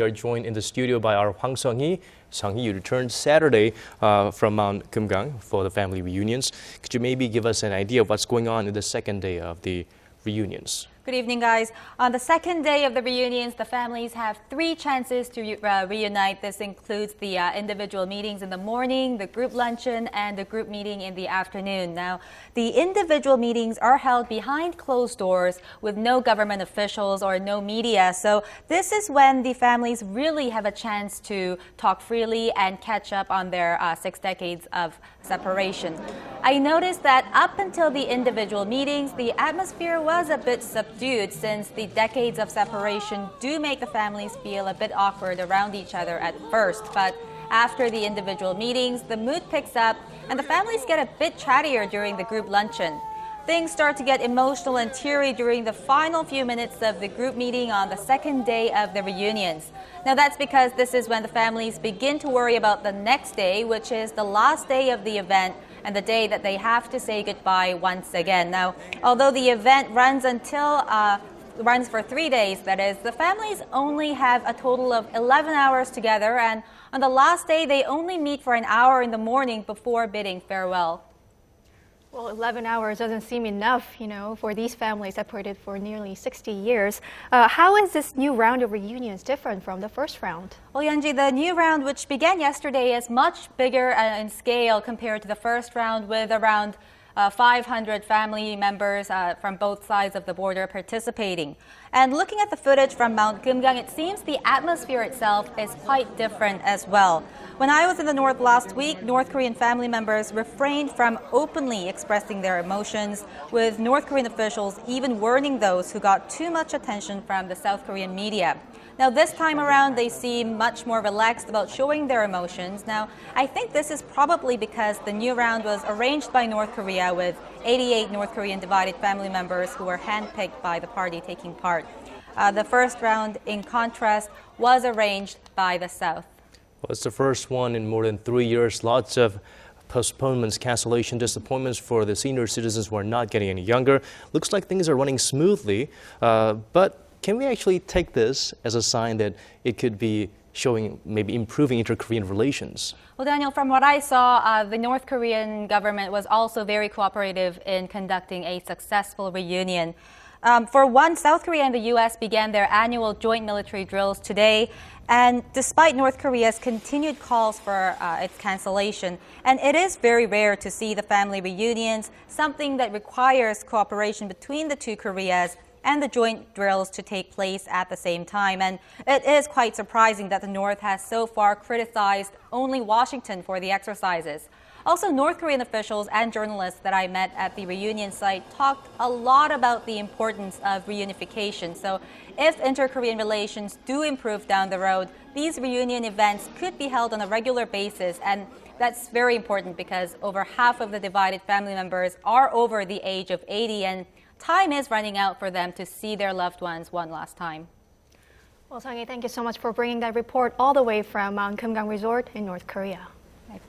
are joined in the studio by our Hwang Sung-hee. Sung-hee, you returned Saturday from Mount Kumgang for the family reunions. Could you maybe give us an idea of what's going on in the second day of the reunions? Good evening, guys. On the second day of the reunions, the families have 3 chances to reunite. This includes the individual meetings in the morning, the group luncheon, and the group meeting in the afternoon. Now, the individual meetings are held behind closed doors with no government officials or no media. So this is when the families really have a chance to talk freely and catch up on their 6 decades of separation. I noticed that up until the individual meetings, the atmosphere was a bit subdued since the decades of separation do make the families feel a bit awkward around each other at first. But after the individual meetings, the mood picks up and the families get a bit chattier during the group luncheon. Things start to get emotional and teary during the final few minutes of the group meeting on the second day of the reunions. Now that's because this is when the families begin to worry about the next day, which is the last day of the event and the day that they have to say goodbye once again. Now, although the event runs for 3 days, that is, the families only have a total of 11 hours together, and on the last day they only meet for an hour in the morning before bidding farewell. Well, 11 hours doesn't seem enough, for these families separated for nearly 60 years. How is this new round of reunions different from the first round? Well, Yeonji, the new round, which began yesterday, is much bigger in scale compared to the first round, with around 500 family members from both sides of the border participating. And looking at the footage from Mount Kumgang, it seems the atmosphere itself is quite different as well. When I was in the north last week, North Korean family members refrained from openly expressing their emotions, with North Korean officials even warning those who got too much attention from the South Korean media. Now this time around, they seem much more relaxed about showing their emotions. Now, I think this is probably because the new round was arranged by North Korea, with 88 North Korean divided family members who were handpicked by the party taking part. The first round, in contrast, was arranged by the South. Well, it's the first one in more than 3 years. Lots of postponements, cancellation, disappointments for the senior citizens who are not getting any younger. Looks like things are running smoothly, but can we actually take this as a sign that it could be showing maybe improving inter-Korean relations? Well, Daniel, from what I saw, the North Korean government was also very cooperative in conducting a successful reunion. For one, South Korea and the U.S. began their annual joint military drills today, and despite North Korea's continued calls for its cancellation, and it is very rare to see the family reunions, something that requires cooperation between the two Koreas, and the joint drills to take place at the same time. And it is quite surprising that the North has so far criticized only Washington for the exercises. Also, North Korean officials and journalists that I met at the reunion site talked a lot about the importance of reunification. So if inter-Korean relations do improve down the road, these reunion events could be held on a regular basis. And that's very important because over half of the divided family members are over the age of 80, and time is running out for them to see their loved ones one last time. Well, Sung-hee, thank you so much for bringing that report all the way from Mount Kumgang Resort in North Korea.